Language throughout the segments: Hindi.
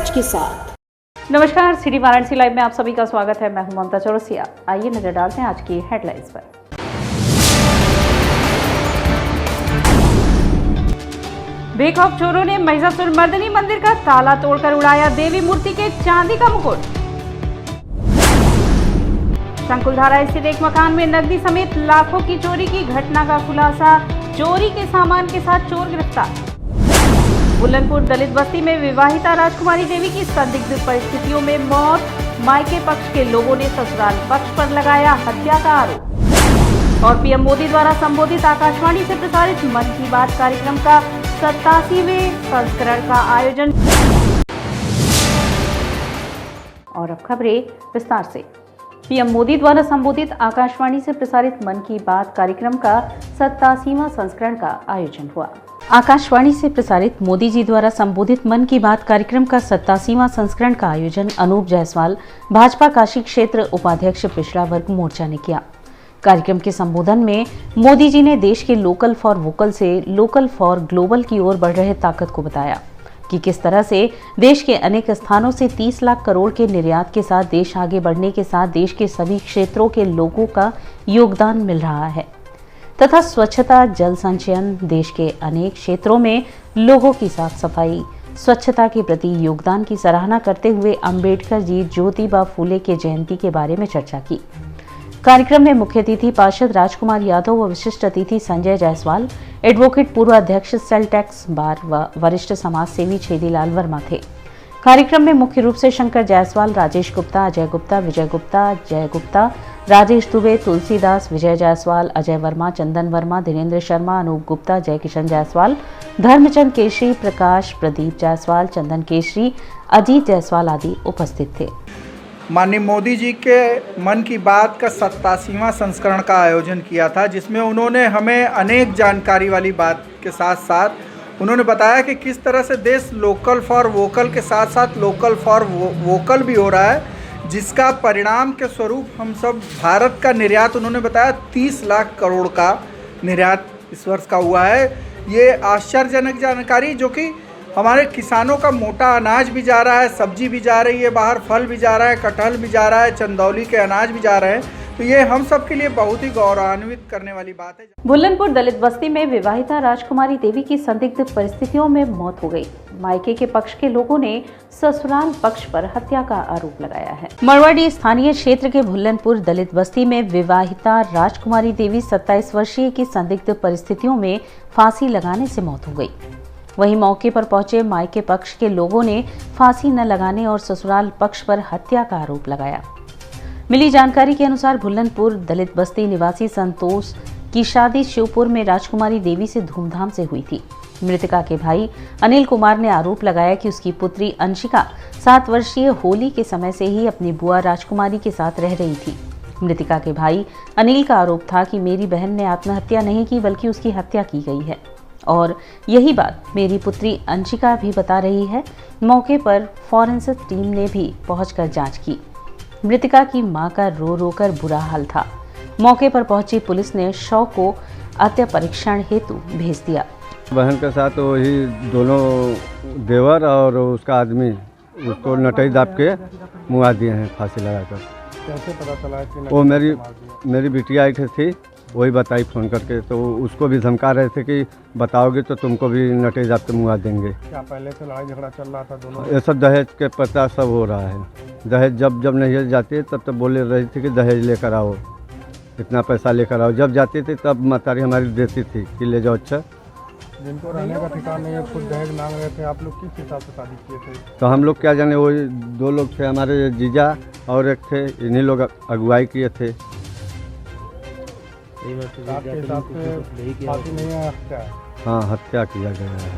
सच के साथ। नमस्कार, सिटी वाराणसी लाइव में आप सभी का स्वागत है। मैं हूं ममता चौरसिया। आइए नजर डालते हैं आज की हेडलाइंस पर। बेखौफ चोरों ने महिषासुर मर्दिनी मंदिर का ताला तोड़कर उड़ाया देवी मूर्ति के चांदी का मुकुट। शंकुलधारा स्थित एक मकान में नकदी समेत लाखों की चोरी की घटना का खुलासा। चोरी के सामान के साथ चोर गिरफ्तार। बुलंदपुर दलित बस्ती में विवाहिता राजकुमारी देवी की संदिग्ध परिस्थितियों में मौत। मायके पक्ष के लोगों ने ससुराल पक्ष पर लगाया हत्या का आरोप। और पीएम मोदी द्वारा संबोधित आकाशवाणी से प्रसारित मन की बात कार्यक्रम का 87वें संस्करण का आयोजन। और अब खबरें विस्तार से। पीएम मोदी द्वारा संबोधित आकाशवाणी से प्रसारित मन की बात कार्यक्रम का 87वां संस्करण का आयोजन हुआ। आकाशवाणी से प्रसारित मोदी जी द्वारा संबोधित मन की बात कार्यक्रम का 87वां संस्करण का आयोजन अनूप जायसवाल, भाजपा काशी क्षेत्र उपाध्यक्ष पिछड़ा वर्ग मोर्चा ने किया। कार्यक्रम के संबोधन में मोदी जी ने देश के लोकल फॉर वोकल से लोकल फॉर ग्लोबल की ओर बढ़ रहे ताकत को बताया कि किस तरह से देश के अनेक स्थानों से 30 लाख करोड़ के निर्यात के साथ देश आगे बढ़ने के साथ देश के सभी क्षेत्रों के लोगों का योगदान मिल रहा है तथा स्वच्छता, जल संचयन, देश के अनेक क्षेत्रों में लोगों की साफ सफाई, स्वच्छता के प्रति योगदान की सराहना करते हुए अंबेडकर जी, ज्योतिबा फूले के जयंती के बारे में चर्चा की। कार्यक्रम में मुख्य अतिथि पार्षद राजकुमार यादव व विशिष्ट अतिथि संजय जायसवाल, एडवोकेट पूर्व अध्यक्ष सेल टैक्स बार व वरिष्ठ समाज सेवी छेदीलाल वर्मा थे। कार्यक्रम में मुख्य रूप से शंकर जायसवाल, राजेश गुप्ता, अजय गुप्ता, विजय गुप्ता, जय गुप्ता, राजेश दुबे, तुलसीदास, विजय जायसवाल, अजय वर्मा, चंदन वर्मा, दिनेंद्र शर्मा, अनूप गुप्ता, जय किशन जायसवाल, धर्मचंद केशरी, प्रकाश, प्रदीप जायसवाल, चंदन केशरी, अजीत जायसवाल आदि उपस्थित थे। माननीय मोदी जी के मन की बात का 87वां संस्करण का आयोजन किया था, जिसमें उन्होंने हमें अनेक जानकारी वाली बात के साथ साथ उन्होंने बताया कि किस तरह से देश लोकल फॉर वोकल के साथ साथ लोकल फॉर वोकल भी हो रहा है, जिसका परिणाम के स्वरूप हम सब भारत का निर्यात उन्होंने बताया 30 लाख करोड़ का निर्यात इस वर्ष का हुआ है। ये आश्चर्यजनक जानकारी, जो कि हमारे किसानों का मोटा अनाज भी जा रहा है, सब्जी भी जा रही है, बाहर फल भी जा रहा है, कटहल भी जा रहा है, चंदौली के अनाज भी जा रहे हैं, तो ये हम सब के लिए बहुत ही गौरवान्वित करने वाली बात है। बुलंदपुर दलित बस्ती में विवाहिता राजकुमारी देवी की संदिग्ध परिस्थितियों में मौत हो गई। मायके के पक्ष के लोगों ने ससुराल पक्ष पर हत्या का आरोप लगाया है। मरवाड़ी स्थानीय क्षेत्र के बुलंदपुर दलित बस्ती में विवाहिता राजकुमारी देवी 27 वर्षीय की संदिग्ध परिस्थितियों में फांसी लगाने से मौत हो गई। वहीं मौके पर पहुंचे मायके पक्ष के लोगों ने फांसी न लगाने और ससुराल पक्ष पर हत्या का आरोप लगाया। मिली जानकारी के अनुसार बुलंदपुर दलित बस्ती निवासी संतोष की शादी शिवपुर में राजकुमारी देवी से धूमधाम से हुई थी। मृतका के भाई अनिल कुमार ने आरोप लगाया कि उसकी पुत्री अंशिका 7 वर्षीय होली के समय से ही अपनी बुआ राजकुमारी के साथ रह रही थी। मृतका के भाई अनिल का आरोप था कि मेरी बहन ने आत्महत्या नहीं की बल्कि उसकी हत्या की गई है और यही बात मेरी पुत्री अंशिका भी बता रही है। मौके पर फॉरेंसिक टीम ने भी पहुंचकर जांच की। मृतका की मां का रो रो कर बुरा हाल था। मौके पर पहुंची पुलिस ने शव को हत्या परीक्षण हेतु भेज दिया। बहन के साथ वही दोनों देवर और उसका आदमी उसको नटई दाब के मुआ दिए हैं फांसी लगाकर। कैसे पता चला कि वो मेरी बिटिया आई थी, वही बताई फ़ोन करके, तो उसको भी धमका रहे थे कि बताओगे तो तुमको भी नटई दाब के मुआ देंगे। क्या पहले से लड़ाई झगड़ा चल रहा था दोनों? ये सब दहेज के पता सब हो रहा है। दहेज जब नहीं जाती है तब बोले रही थी कि दहेज लेकर आओ, इतना पैसा लेकर आओ। जब जाती थी तब मातारी हमारी देती थी कि ले जाओ। अच्छा, जिनको रहने का ठिकाना नहीं है, खुद दहेज मांग रहे थे, आप लोग किस हिसाब से शादी किए थे? तो हम लोग क्या जाने, वो 2 लोग थे हमारे जीजा और एक थे, इन्हीं लोग अगुवाई किए थे। आपके हिसाब से फांसी नहीं है, हत्या है? हाँ, हत्या किया गया है।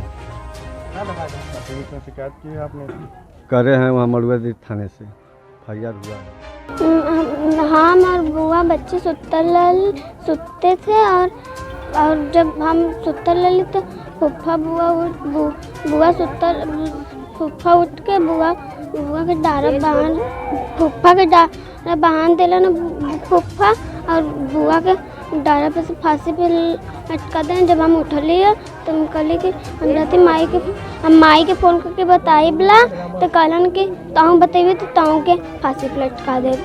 पुलिस में शिकायत की है आपने? करे हैं वहाँ मड़ुआदी थाने से FIR हुआ है। हम और बुआ बच्चे सुते थे और जब हम सुतर लली तो फूफा फूफा उठ के बुआ के डारा बांध फूफा के डारा बांध दिला न फूफा और बुआ के डारा पे से फांसी पे लटका दें। जब हम उठलिए तो हम कहली कि हम माई के फ़ोन करके बताई बला तो कहलन कि ताऊ बतेबी तो ताऊ के फांसी पे लटका दे।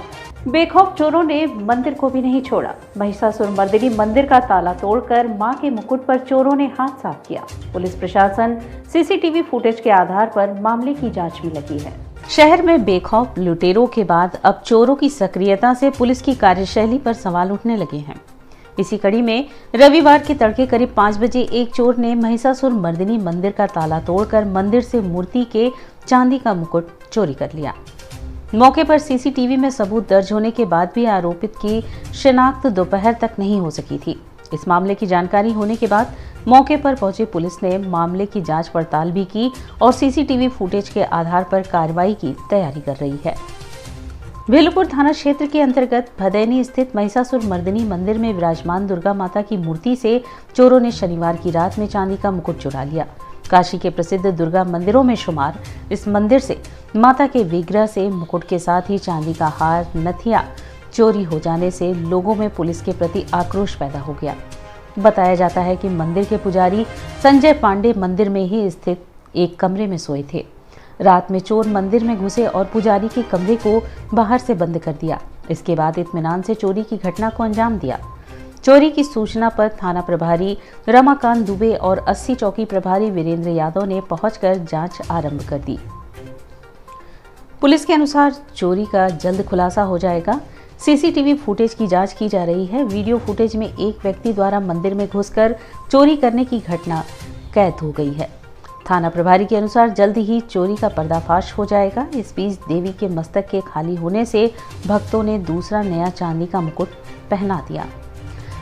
बेखौफ चोरों ने मंदिर को भी नहीं छोड़ा। महिषासुर मर्दिनी मंदिर का ताला तोड़कर मां के मुकुट पर चोरों ने हाथ साफ किया। पुलिस प्रशासन सीसीटीवी फुटेज के आधार पर मामले की जांच में लगी है। शहर में बेखौफ लुटेरों के बाद अब चोरों की सक्रियता से पुलिस की कार्यशैली पर सवाल उठने लगे हैं। इसी कड़ी में रविवार के तड़के करीब 5 बजे एक चोर ने महिषासुर मर्दिनी मंदिर का ताला तोड़कर मंदिर से मूर्ति के चांदी का मुकुट चोरी कर लिया। मौके पर सीसीटीवी में सबूत दर्ज होने के बाद भी आरोपित की शिनाख्त दोपहर तक नहीं हो सकी थी। इस मामले की जानकारी होने के बाद मौके पर पहुंची पुलिस ने मामले की जांच पड़ताल भी की और सीसीटीवी फुटेज के आधार पर कार्रवाई की तैयारी कर रही है। भेलुपुर थाना क्षेत्र के अंतर्गत भदैनी स्थित महिषासुर मर्दिनी मंदिर में विराजमान दुर्गा माता की मूर्ति से चोरों ने शनिवार की रात में चांदी का मुकुट चुरा लिया। काशी के प्रसिद्ध दुर्गा मंदिरों में शुमार इस मंदिर से माता के विग्रह से मुकुट के साथ ही चांदी का हार, नथिया चोरी हो जाने से लोगों में पुलिस के प्रति आक्रोश पैदा हो गया। बताया जाता है कि मंदिर के पुजारी संजय पांडे मंदिर में ही स्थित एक कमरे में सोए थे। रात में चोर मंदिर में घुसे और पुजारी के कमरे को बाहर से बंद कर दिया। इसके बाद इत्मीनान से चोरी की घटना को अंजाम दिया। चोरी की सूचना पर थाना प्रभारी रमाकांत दुबे और 80 चौकी प्रभारी वीरेंद्र यादव ने पहुंचकर जांच आरंभ कर दी। पुलिस के अनुसार चोरी का जल्द खुलासा हो जाएगा। सीसीटीवी फुटेज की जांच की जा रही है। वीडियो फुटेज में एक व्यक्ति द्वारा मंदिर में घुसकर चोरी करने की घटना कैद हो गई है। थाना प्रभारी के अनुसार जल्द ही चोरी का पर्दाफाश हो जाएगा। इस बीच देवी के मस्तक के खाली होने से भक्तों ने दूसरा नया चांदी का मुकुट पहना दिया।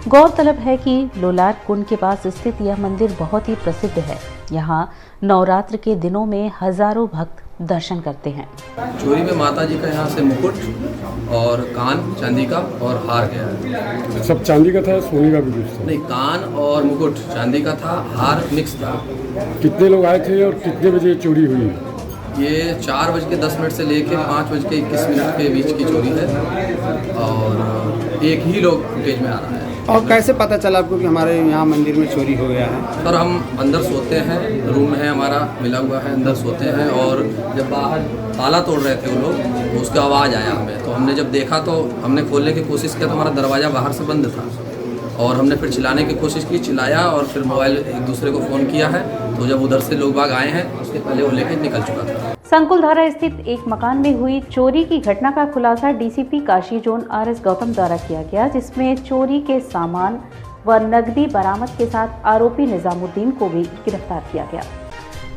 गौरतलब है कि लोलार कुंड के पास स्थित यह मंदिर बहुत ही प्रसिद्ध है। यहाँ नवरात्र के दिनों में हजारों भक्त दर्शन करते हैं। चोरी में माता जी का यहाँ से मुकुट और कान चांदी का और हार गया है। सब चांदी का था, सोने का भी कुछ था? नहीं, कान और मुकुट चांदी का था, हार मिक्स था। कितने लोग आए थे और कितने बजे चोरी हुई? ये 4:10 से लेके 5:21 के बीच की चोरी है और एक ही लोग फुटेज में आ रहा है। और कैसे पता चला आपको कि हमारे यहाँ मंदिर में चोरी हो गया है? सर, हम अंदर सोते हैं, रूम है हमारा मिला हुआ है, अंदर सोते हैं और जब बाहर ताला तोड़ रहे थे वो लोग तो उसका आवाज़ आया हमें। तो हमने जब देखा तो हमने खोलने की कोशिश किया तो हमारा दरवाज़ा बाहर से बंद था और हमने फिर चिल्लाने की कोशिश की, चिल्लाया और फिर मोबाइल एक दूसरे को फ़ोन किया है। तो जब उधर से लोग बाग आए हैं उसके पहले वो लेके निकल चुका था। संकुलधारा स्थित एक मकान में हुई चोरी की घटना का खुलासा DCP Kashi zone RS Gautam द्वारा किया गया, जिसमें चोरी के सामान व नकदी बरामद के साथ आरोपी निजामुद्दीन को भी गिरफ्तार किया गया।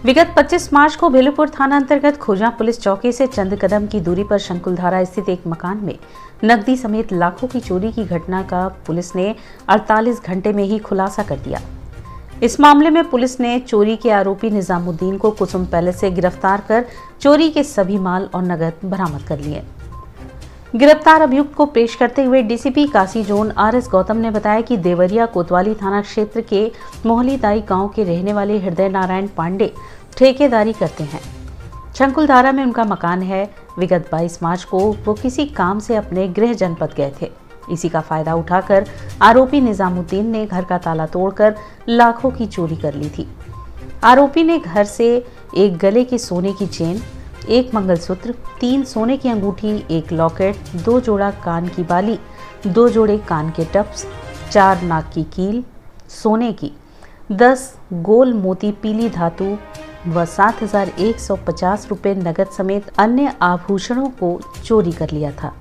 विगत 25 मार्च को भेलुपुर थाना अंतर्गत खुर्जा पुलिस चौकी से चंद कदम की दूरी पर शंकुलधारा स्थित एक मकान में नकदी समेत लाखों की चोरी की घटना का पुलिस ने 48 घंटे में ही खुलासा कर दिया। इस मामले में पुलिस ने चोरी के आरोपी निजामुद्दीन को कुसुम पैलेस से गिरफ्तार कर चोरी के सभी माल और नकद बरामद कर लिए। गिरफ्तार अभियुक्त को पेश करते हुए DCP Kashi zone RS Gautam ने बताया कि देवरिया कोतवाली थाना क्षेत्र के मोहलीदाई गांव के रहने वाले हृदय नारायण पांडे ठेकेदारी करते हैं। शंकुलधारा में उनका मकान है। विगत 22 मार्च को वो किसी काम से अपने गृह जनपद गए थे। इसी का फायदा उठाकर आरोपी निजामुद्दीन ने घर का ताला तोड़कर लाखों की चोरी कर ली थी। आरोपी ने घर से एक गले की सोने की चेन, एक मंगलसूत्र, 3 सोने की अंगूठी, 1 लॉकेट, 2 जोड़ा कान की बाली, 2 जोड़े कान के टप्स, 4 नाक की कील सोने की, 10 गोल मोती पीली धातु व 7,150 रुपये नकद समेत अन्य आभूषणों को चोरी कर लिया था।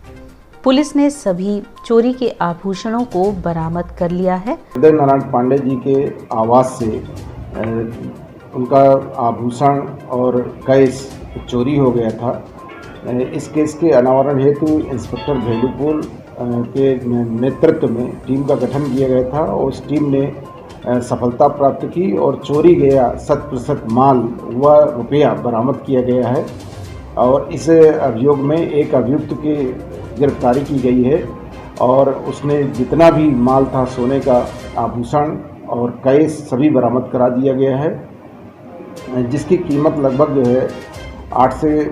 पुलिस ने सभी चोरी के आभूषणों को बरामद कर लिया है। हृदय नारायण पांडे जी के आवास से उनका आभूषण और कैश चोरी हो गया था। इस केस के अनावरण हेतु इंस्पेक्टर भेलुपुर के नेतृत्व में टीम का गठन किया गया था और उस टीम ने सफलता प्राप्त की और चोरी गया 100% माल व रुपया बरामद किया गया है और इस अभियोग में एक अभियुक्त की गिरफ्तारी की गई है और उसने जितना भी माल था सोने का आभूषण और कैश सभी बरामद करा दिया गया है, जिसकी कीमत लगभग जो है 8 से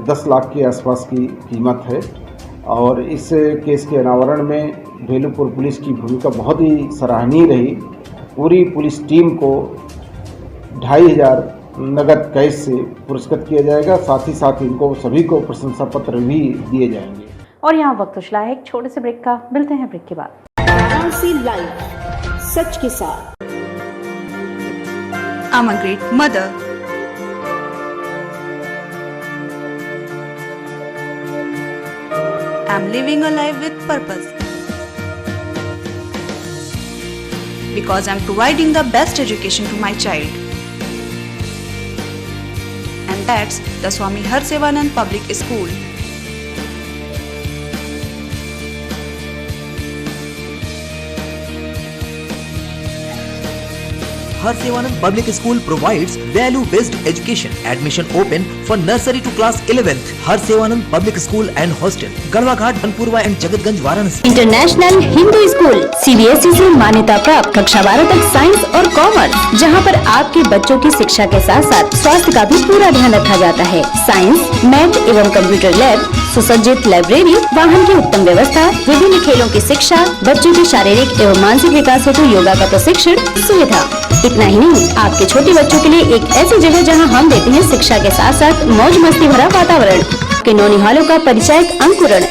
10 लाख के आसपास की कीमत है और इस केस के अनावरण में भेलूपुर पुलिस की भूमिका बहुत ही सराहनीय रही। पूरी पुलिस टीम को 2500 नगद कैश से पुरस्कृत किया जाएगा। साथ ही साथ इनको सभी को प्रशंसा पत्र भी दिए जाएंगे। और यहाँ वक्त उछला है एक छोटे से ब्रेक का। मिलते हैं ब्रेक के बाद। वाराणसी लाइव, सच के साथ। I'm a great mother. I'm living a life with purpose. Because I'm providing the best education to my child. And that's the Swami Harsevanand Public School. Harsevanand Public School provides value-based education. Admission open for nursery to class 11th. Harsevanand Public School and Hostel, Galwaghat, Dhanpurwa and Jagatganj, Varanasi. International Hindu school CBSE से मान्यता प्राप्त कक्षा 12 तक साइंस और कॉमर्स, जहां पर आपके बच्चों की शिक्षा के साथ साथ स्वास्थ्य का भी पूरा ध्यान रखा जाता है। साइंस, मैथ एवं कंप्यूटर लैब, सुसज्जित लाइब्रेरी, वाहन की उत्तम व्यवस्था, विभिन्न खेलों की शिक्षा, बच्चों के शारीरिक एवं मानसिक विकास हेतु योगा का प्रशिक्षण सुविधा। इतना ही नहीं, आपके छोटे बच्चों के लिए एक ऐसी जगह जहां हम देते हैं शिक्षा के साथ साथ मौज मस्ती भरा वातावरण। किन्नौनी हालों का परिचायक अंकुरण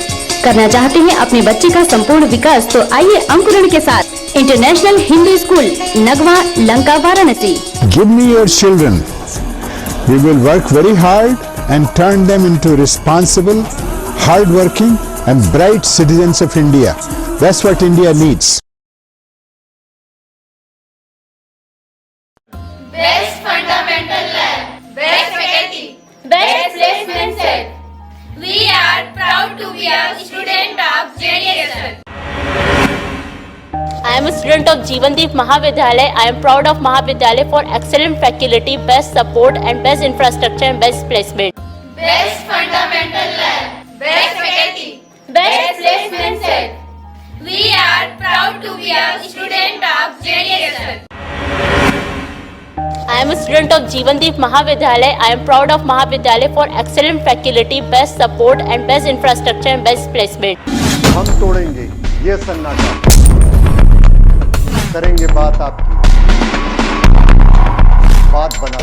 करना चाहते हैं अपने बच्चे का संपूर्ण विकास, तो आइए अंकुरण के साथ international Hindu school, Nagwa, Lanka, Varanasi. Give me your children. We will work very hard and turn them into responsible, hard-working and bright citizens of India. That's what India needs. Best fundamental lab, best faculty, best placement set. We are proud to be a student of JDSL. I am a student of Jeevandeep Mahavidyalaya. I am proud of Mahavidyalaya for excellent faculty, best support and best infrastructure and best placement. Best fundamental lab, best faculty, best placement set. We are proud to be a student of JDSL. I am a student of Jeevandeep Mahavidyalaya. I am proud of Mahavidyalaya for excellent faculty, best support and best infrastructure and best placement. हम तोड़ेंगे ये सन्नाटा, करेंगे बात आपकी, बात बना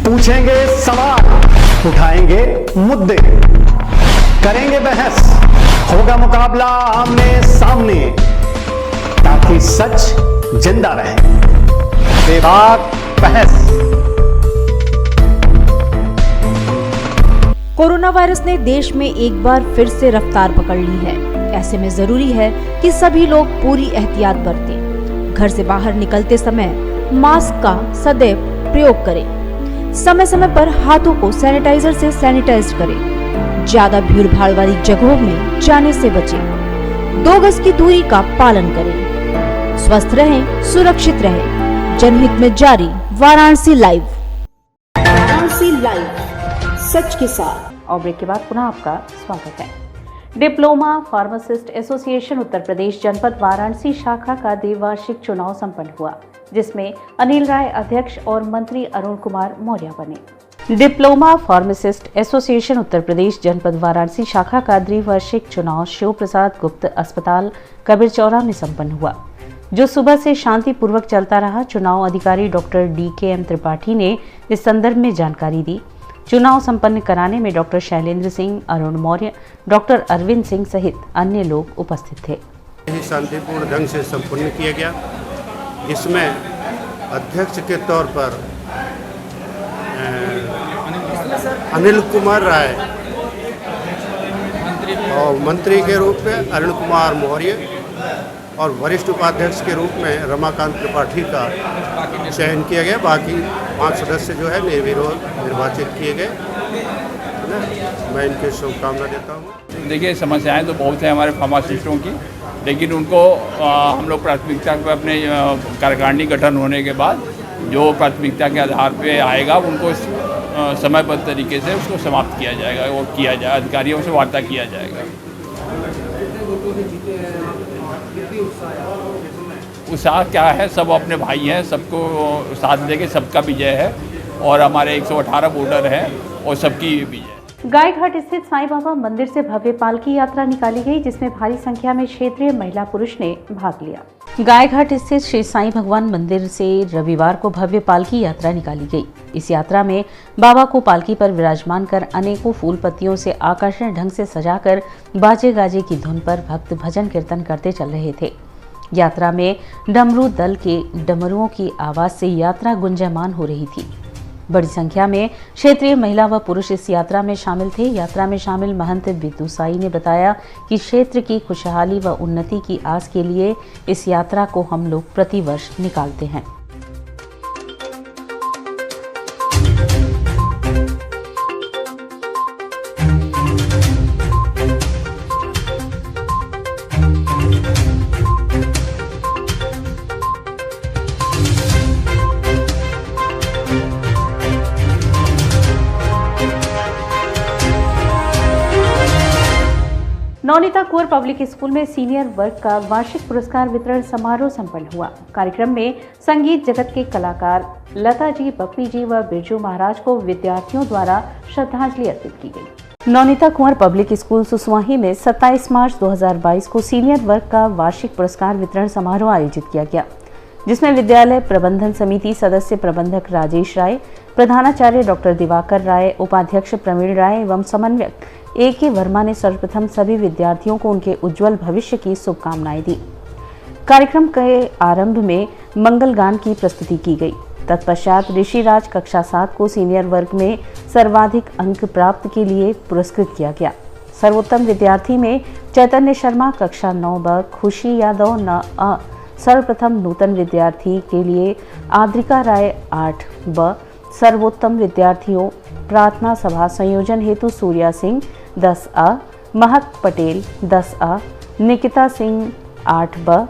पूछेंगे सवाल, उठाएंगे मुद्दे, करेंगे बहस, होगा मुकाबला आमने सामने, ताकि सच जिंदा रहे। बेबाक बहस। कोरोना वायरस ने देश में एक बार फिर से रफ्तार पकड़ ली है। ऐसे में जरूरी है कि सभी लोग पूरी एहतियात बरतें। घर से बाहर निकलते समय मास्क का सदैव प्रयोग करें। समय समय पर हाथों को सैनिटाइजर से सैनिटाइज करें। ज्यादा भीड़ भाड़ वाली जगहों में जाने से बचें। 2 गज की दूरी का पालन करें। स्वस्थ रहें, सुरक्षित रहें। जनहित में जारी वाराणसी लाइव। वाराणसी लाइव, सच के साथ। और ब्रेक के बाद पुनः आपका स्वागत है। Diploma pharmacist association Uttar Pradesh जनपद वाराणसी शाखा का द्विवार्षिक चुनाव संपन्न हुआ, जिसमें अनिल राय अध्यक्ष और मंत्री अरुण कुमार मौर्य बने। Diploma pharmacist association Uttar Pradesh जनपद वाराणसी शाखा का द्विवार्षिक चुनाव शिव प्रसाद गुप्त अस्पताल कबीर चौरा में संपन्न हुआ, जो सुबह से शांतिपूर्वक चलता रहा। चुनाव अधिकारी डॉक्टर DKM त्रिपाठी ने इस संदर्भ में जानकारी दी। चुनाव संपन्न कराने में डॉक्टर शैलेंद्र सिंह, अरुण मौर्य, डॉक्टर अरविंद सिंह सहित अन्य लोग उपस्थित थे। शांतिपूर्ण ढंग से संपन्न किया गया, जिसमें अध्यक्ष के तौर पर अनिल कुमार राय और मंत्री के रूप में अरुण कुमार मौर्य और वरिष्ठ उपाध्यक्ष के रूप में रमाकांत त्रिपाठी का चयन किया गया। बाकी 5 सदस्य जो है निर्विरोध निर्वाचित किए गए। मैं इनके शुभकामना देता हूँ। देखिए, समस्याएं तो बहुत है हमारे फार्मासिस्टों की, लेकिन उनको हम लोग प्राथमिकता पर अपने कार्यकारिणी गठन होने के बाद जो प्राथमिकता के आधार पे आएगा उनको समयबद्ध तरीके से उसको समाप्त किया जाएगा, वो किया जाए, अधिकारियों से वार्ता किया जाएगा। उत्साह क्या है, सब अपने भाई हैं, सबको साथ लेके सबका विजय है और हमारे 118 वोटर हैं और सबकी विजय। गायघाट स्थित साईं बाबा मंदिर से भव्य पालकी यात्रा निकाली गई, जिसमें भारी संख्या में क्षेत्रीय महिला पुरुष ने भाग लिया। गायघाट स्थित श्री साईं भगवान मंदिर से रविवार को भव्य पालकी यात्रा निकाली गई। इस यात्रा में बाबा को पालकी पर विराजमान कर अनेकों फूल पत्तियों से आकर्षक ढंग से सजाकर बाजे गाजे की धुन पर भक्त भजन कीर्तन करते चल रहे थे। यात्रा में डमरू दल के डमरुओं की आवाज से यात्रा गुंजायमान हो रही थी। बड़ी संख्या में क्षेत्रीय महिला व पुरुष इस यात्रा में शामिल थे। यात्रा में शामिल महंत बिद्दू साई ने बताया कि क्षेत्र की खुशहाली व उन्नति की आस के लिए इस यात्रा को हम लोग प्रतिवर्ष निकालते हैं। नौनीता कुंवर पब्लिक स्कूल में सीनियर वर्ग का वार्षिक पुरस्कार वितरण समारोह संपन्न हुआ। कार्यक्रम में संगीत जगत के कलाकार लता जी, पप्पी जी व बिरजू महाराज को विद्यार्थियों द्वारा श्रद्धांजलि अर्पित की गई। नौनीता कुंवर पब्लिक स्कूल सुसवाही में 27 मार्च 2022 को सीनियर वर्ग का वार्षिक पुरस्कार वितरण समारोह आयोजित किया गया, जिसमें विद्यालय प्रबंधन समिति सदस्य प्रबंधक राजेश राय, प्रधानाचार्य डॉक्टर दिवाकर राय, उपाध्यक्ष प्रवीण राय एवं समन्वयक A.K. वर्मा ने सर्वप्रथम सभी विद्यार्थियों को उनके उज्जवल भविष्य की शुभकामनाएं दी। कार्यक्रम के आरंभ में मंगल गान की प्रस्तुति की गई। तत्पश्चात ऋषिराज कक्षा 7 को सीनियर वर्ग में सर्वाधिक अंक प्राप्त के लिए पुरस्कृत किया गया। सर्वोत्तम विद्यार्थी में चैतन्य शर्मा कक्षा 9 ब, खुशी यादव न अ, सर्वप्रथम नूतन विद्यार्थी के लिए आद्रिका राय 8 ब, सर्वोत्तम विद्यार्थियों प्रार्थना सभा संयोजन हेतु सूर्या सिंह 10 अ, महक पटेल 10 अ, निकिता सिंह 8 ब,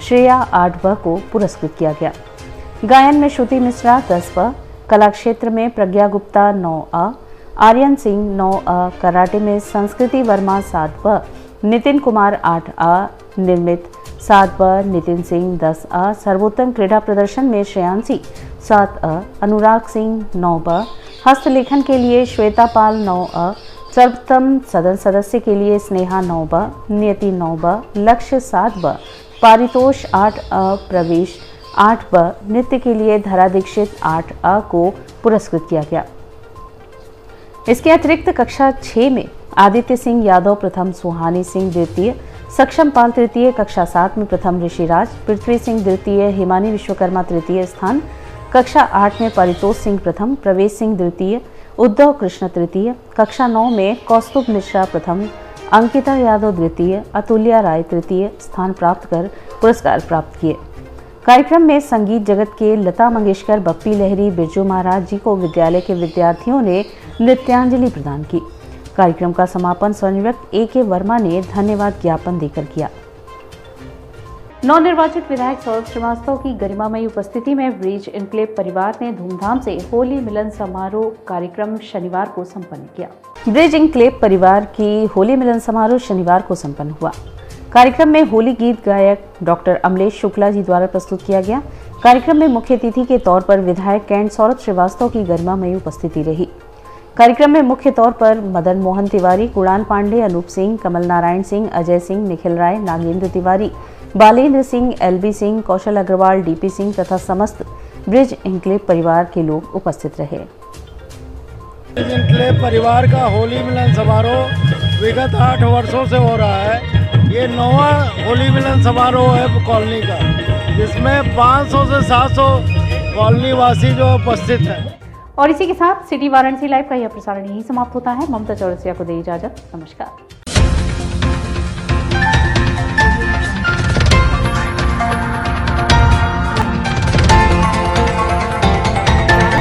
श्रेया 8 ब को पुरस्कृत किया गया। गायन में श्रुति मिश्रा 10 ब, कला क्षेत्र में प्रज्ञा गुप्ता 9 अ, आर्यन सिंह 9 अ, कराटे में संस्कृति वर्मा 7 ब, नितिन कुमार 8 अ, निर्मित 7 ब, नितिन सिंह 10 अ, सर्वोत्तम क्रीड़ा प्रदर्शन में श्रेयांशी 7 अ, अनुराग सिंह 9 ब, हस्तलेखन के लिए श्वेता पाल 9 अ, सर्वोत्तम सदन सदस्य के लिए स्नेहा 9 ब, नियति 9 ब, लक्ष्य 7 ब, पारितोष 8 अ, प्रवेश 8 ब, नृत्य के लिए धरा दीक्षित 8 अ को पुरस्कृत किया गया। इसके अतिरिक्त कक्षा 6 में आदित्य सिंह यादव प्रथम, सुहानी सिंह द्वितीय, सक्षम पाल तृतीय, कक्षा 7 में प्रथम ऋषिराज, पृथ्वी सिंह द्वितीय, हिमानी विश्वकर्मा तृतीय स्थान, कक्षा 8 में परितोष सिंह प्रथम, प्रवेश सिंह द्वितीय, उद्धव कृष्ण तृतीय, कक्षा 9 में कौस्तुभ मिश्रा प्रथम, अंकिता यादव द्वितीय, अतुल्या राय तृतीय स्थान प्राप्त कर पुरस्कार प्राप्त किए। कार्यक्रम में संगीत जगत के लता मंगेशकर, बप्पी लहरी, बिरजू महाराज जी को विद्यालय के विद्यार्थियों ने नृत्यांजलि प्रदान की। कार्यक्रम का समापन समन्वयक A.K. वर्मा ने धन्यवाद ज्ञापन देकर किया। नवनिर्वाचित विधायक सौरभ श्रीवास्तव की गरिमामयी उपस्थिति में ब्रिज एन्क्लेव परिवार ने धूमधाम से होली मिलन समारोह कार्यक्रम शनिवार को संपन्न किया। ब्रिज एन्क्लेव परिवार की होली मिलन समारोह शनिवार को संपन्न हुआ। कार्यक्रम में होली गीत गायक डॉक्टर अमलेश शुक्ला जी द्वारा प्रस्तुत किया गया। कार्यक्रम में मुख्य अतिथि के तौर पर विधायक कैंट सौरभ श्रीवास्तव की गरिमामयी उपस्थिति रही। कार्यक्रम में मुख्य तौर पर मदन मोहन तिवारी, कुणाल पांडे, अनूप सिंह, कमल नारायण सिंह, अजय सिंह, निखिल राय, नागेंद्र तिवारी, बालेंद्र सिंह, LB सिंह, कौशल अग्रवाल, DP सिंह तथा समस्त ब्रिज एन्क्लेव परिवार के लोग उपस्थित रहे। ब्रिज एन्क्लेव परिवार का होली मिलन समारोह विगत 8 वर्षों से हो रहा है। ये 9वां होली मिलन समारोह है कॉलोनी का, जिसमें 500 से 700 कॉलोनी वासी जो उपस्थित हैं। और इसी के साथ सिटी वाराणसी लाइव का यह प्रसारण यही समाप्त होता है। ममता चौरसिया को दे इजाजत। नमस्कार।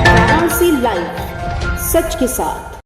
वाराणसी लाइव, सच के साथ।